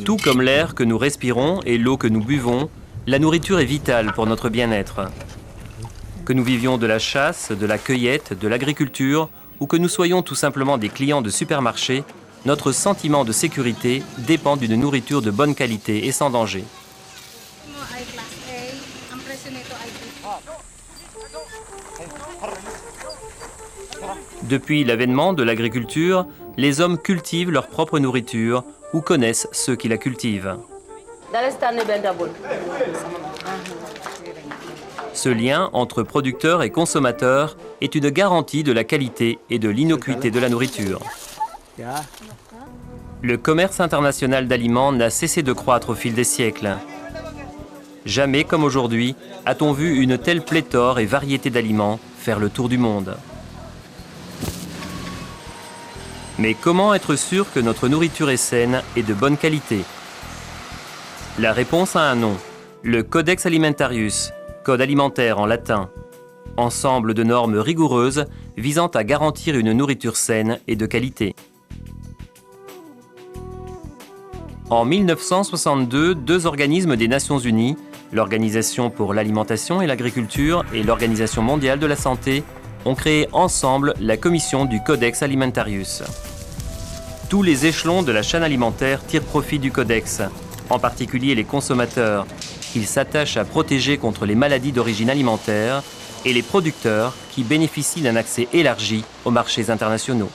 Tout comme l'air que nous respirons et l'eau que nous buvons, la nourriture est vitale pour notre bien-être. Que nous vivions de la chasse, de la cueillette, de l'agriculture, ou que nous soyons tout simplement des clients de supermarchés, notre sentiment de sécurité dépend d'une nourriture de bonne qualité et sans danger. Depuis l'avènement de l'agriculture, les hommes cultivent leur propre nourriture ou connaissent ceux qui la cultivent. Ce lien entre producteurs et consommateurs est une garantie de la qualité et de l'innocuité de la nourriture. Le commerce international d'aliments n'a cessé de croître au fil des siècles. Jamais comme aujourd'hui a-t-on vu une telle pléthore et variété d'aliments faire le tour du monde. Mais comment être sûr que notre nourriture est saine et de bonne qualité? La réponse a un nom, le Codex Alimentarius, code alimentaire en latin. Ensemble de normes rigoureuses visant à garantir une nourriture saine et de qualité. En 1962, deux organismes des Nations Unies, l'Organisation pour l'alimentation et l'agriculture et l'Organisation mondiale de la santé, ont créé ensemble la commission du Codex Alimentarius. Tous les échelons de la chaîne alimentaire tirent profit du Codex, en particulier les consommateurs, qu'ils s'attachent à protéger contre les maladies d'origine alimentaire, et les producteurs qui bénéficient d'un accès élargi aux marchés internationaux.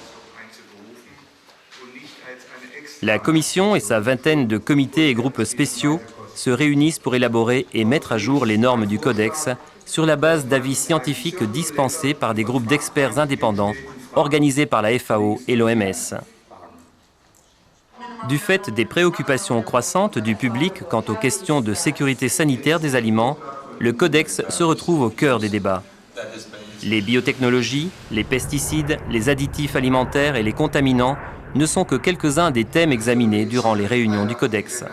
La Commission et sa vingtaine de comités et groupes spéciaux se réunissent pour élaborer et mettre à jour les normes du Codex sur la base d'avis scientifiques dispensés par des groupes d'experts indépendants organisés par la FAO et l'OMS. Du fait des préoccupations croissantes du public quant aux questions de sécurité sanitaire des aliments, le Codex se retrouve au cœur des débats. Les biotechnologies, les pesticides, les additifs alimentaires et les contaminants ne sont que quelques-uns des thèmes examinés durant les réunions du Codex.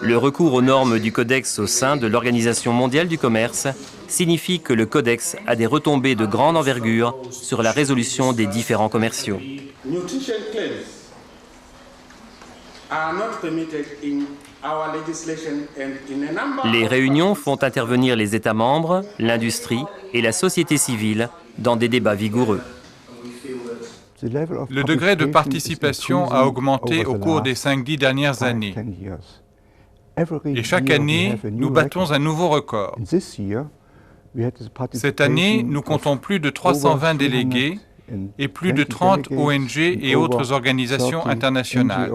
Le recours aux normes du Codex au sein de l'Organisation mondiale du commerce signifie que le Codex a des retombées de grande envergure sur la résolution des différends commerciaux. Les réunions font intervenir les États membres, l'industrie et la société civile dans des débats vigoureux. Le degré de participation a augmenté au cours des 5-10 dernières années. Et chaque année, nous battons un nouveau record. Cette année, nous comptons plus de 320 délégués et plus de 30 ONG et autres organisations internationales.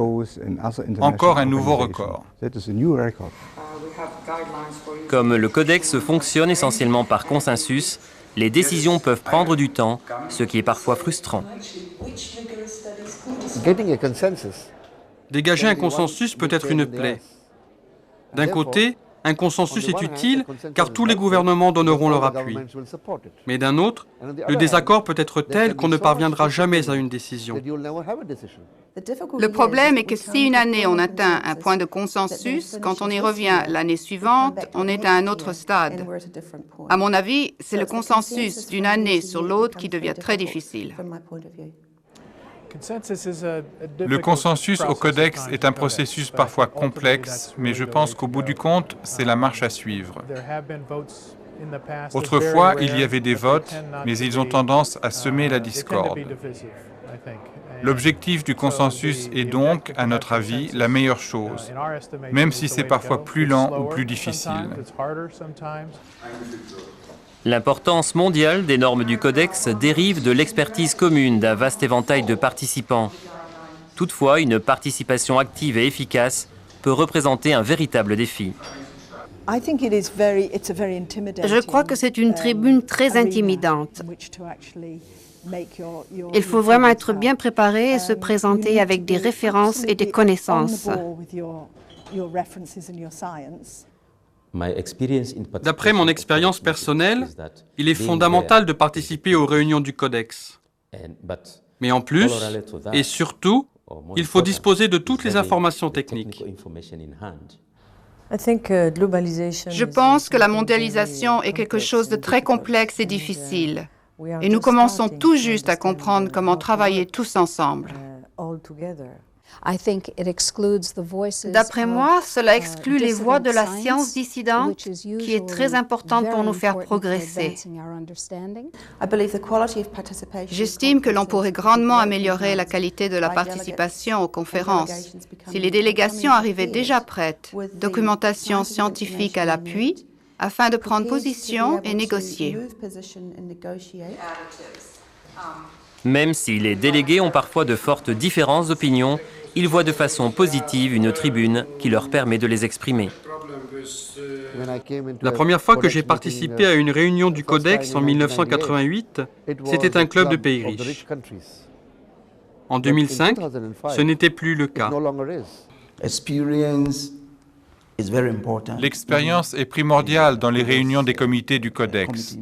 Encore un nouveau record. Comme le Codex fonctionne essentiellement par consensus, les décisions peuvent prendre du temps, ce qui est parfois frustrant. Dégager un consensus peut être une plaie. D'un côté, un consensus est utile car tous les gouvernements donneront leur appui. Mais d'un autre, le désaccord peut être tel qu'on ne parviendra jamais à une décision. Le problème est que si une année on atteint un point de consensus, quand on y revient l'année suivante, on est à un autre stade. À mon avis, c'est le consensus d'une année sur l'autre qui devient très difficile. Le consensus au Codex est un processus parfois complexe, mais je pense qu'au bout du compte, c'est la marche à suivre. Autrefois, il y avait des votes, mais ils ont tendance à semer la discorde. L'objectif du consensus est donc, à notre avis, la meilleure chose, même si c'est parfois plus lent ou plus difficile. L'importance mondiale des normes du Codex dérive de l'expertise commune d'un vaste éventail de participants. Toutefois, une participation active et efficace peut représenter un véritable défi. Je crois que c'est une tribune très intimidante. Il faut vraiment être bien préparé et se présenter avec des références et des connaissances. D'après mon expérience personnelle, il est fondamental de participer aux réunions du Codex. Mais en plus, et surtout, il faut disposer de toutes les informations techniques. Je pense que la mondialisation est quelque chose de très complexe et difficile. Et nous commençons tout juste à comprendre comment travailler tous ensemble. D'après moi, cela exclut les voix de la science dissidente, qui est très importante pour nous faire progresser. J'estime que l'on pourrait grandement améliorer la qualité de la participation aux conférences si les délégations arrivaient déjà prêtes, documentation scientifique à l'appui, afin de prendre position et négocier. Même si les délégués ont parfois de fortes différences d'opinion, ils voient de façon positive une tribune qui leur permet de les exprimer. La première fois que j'ai participé à une réunion du Codex en 1988, c'était un club de pays riches. En 2005, ce n'était plus le cas. L'expérience est primordiale dans les réunions des comités du Codex.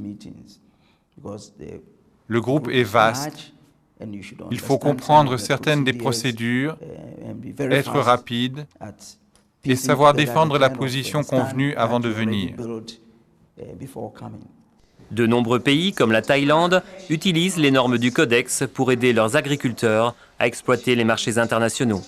Le groupe est vaste. Il faut comprendre certaines des procédures, être rapide et savoir défendre la position convenue avant de venir. De nombreux pays, comme la Thaïlande, utilisent les normes du Codex pour aider leurs agriculteurs à exploiter les marchés internationaux.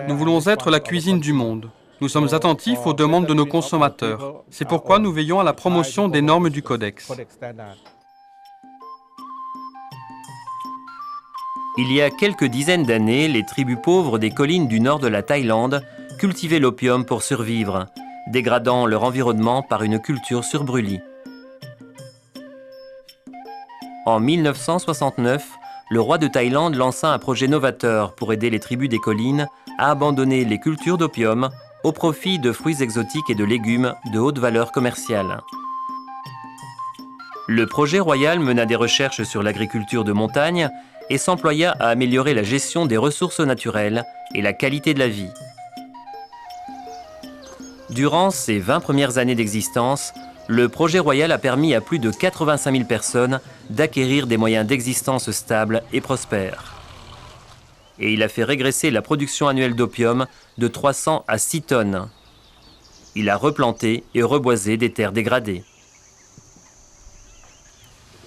Nous voulons être la cuisine du monde. Nous sommes attentifs aux demandes de nos consommateurs. C'est pourquoi nous veillons à la promotion des normes du Codex. Il y a quelques dizaines d'années, les tribus pauvres des collines du nord de la Thaïlande cultivaient l'opium pour survivre, dégradant leur environnement par une culture sur brûlis. En 1969, le roi de Thaïlande lança un projet novateur pour aider les tribus des collines à abandonner les cultures d'opium au profit de fruits exotiques et de légumes de haute valeur commerciale. Le projet royal mena des recherches sur l'agriculture de montagne et s'employa à améliorer la gestion des ressources naturelles et la qualité de la vie. Durant ses 20 premières années d'existence, le projet royal a permis à plus de 85 000 personnes d'acquérir des moyens d'existence stables et prospères. Et il a fait régresser la production annuelle d'opium de 300 à 6 tonnes. Il a replanté et reboisé des terres dégradées.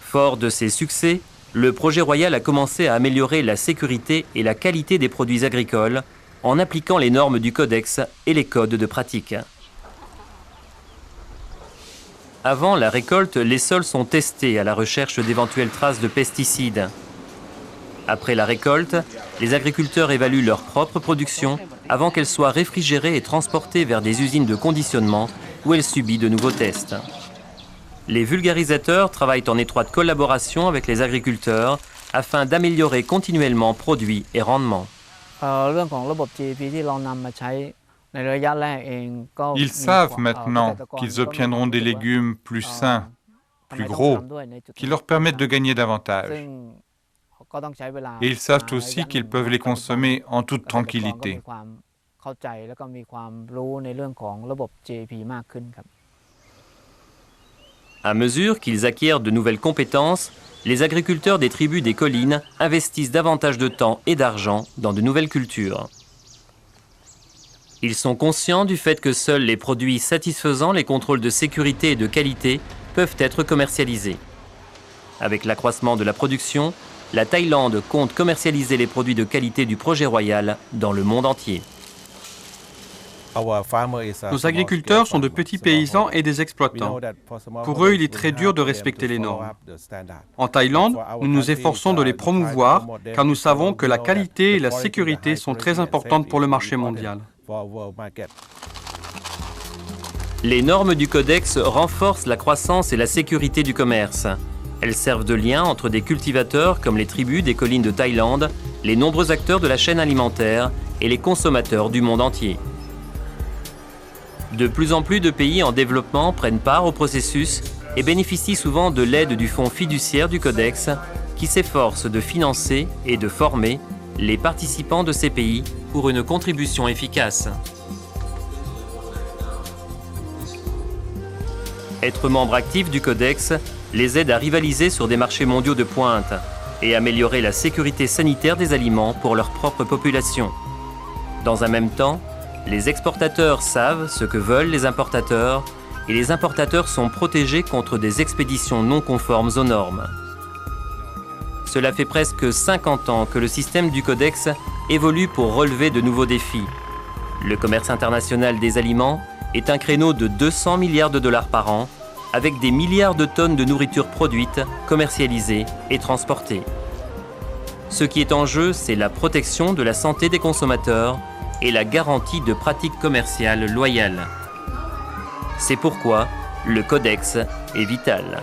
Fort de ses succès, le projet royal a commencé à améliorer la sécurité et la qualité des produits agricoles en appliquant les normes du Codex et les codes de pratique. Avant la récolte, les sols sont testés à la recherche d'éventuelles traces de pesticides. Après la récolte, les agriculteurs évaluent leur propre production avant qu'elle soit réfrigérée et transportée vers des usines de conditionnement où elle subit de nouveaux tests. Les vulgarisateurs travaillent en étroite collaboration avec les agriculteurs afin d'améliorer continuellement produits et rendements. Ils savent maintenant qu'ils obtiendront des légumes plus sains, plus gros, qui leur permettent de gagner davantage. Et ils savent aussi qu'ils peuvent les consommer en toute tranquillité. À mesure qu'ils acquièrent de nouvelles compétences, les agriculteurs des tribus des collines investissent davantage de temps et d'argent dans de nouvelles cultures. Ils sont conscients du fait que seuls les produits satisfaisant les contrôles de sécurité et de qualité peuvent être commercialisés. Avec l'accroissement de la production, la Thaïlande compte commercialiser les produits de qualité du projet royal dans le monde entier. Nos agriculteurs sont de petits paysans et des exploitants. Pour eux, il est très dur de respecter les normes. En Thaïlande, nous nous efforçons de les promouvoir car nous savons que la qualité et la sécurité sont très importantes pour le marché mondial. Les normes du Codex renforcent la croissance et la sécurité du commerce. Elles servent de lien entre des cultivateurs comme les tribus des collines de Thaïlande, les nombreux acteurs de la chaîne alimentaire et les consommateurs du monde entier. De plus en plus de pays en développement prennent part au processus et bénéficient souvent de l'aide du fonds fiduciaire du Codex qui s'efforce de financer et de former les participants de ces pays pour une contribution efficace. Être membre actif du Codex les aide à rivaliser sur des marchés mondiaux de pointe et améliorer la sécurité sanitaire des aliments pour leur propre population. Dans un même temps, les exportateurs savent ce que veulent les importateurs et les importateurs sont protégés contre des expéditions non conformes aux normes. Cela fait presque 50 ans que le système du Codex évolue pour relever de nouveaux défis. Le commerce international des aliments est un créneau de 200 milliards de dollars par an, avec des milliards de tonnes de nourriture produite, commercialisée et transportée. Ce qui est en jeu, c'est la protection de la santé des consommateurs et la garantie de pratiques commerciales loyales. C'est pourquoi le Codex est vital.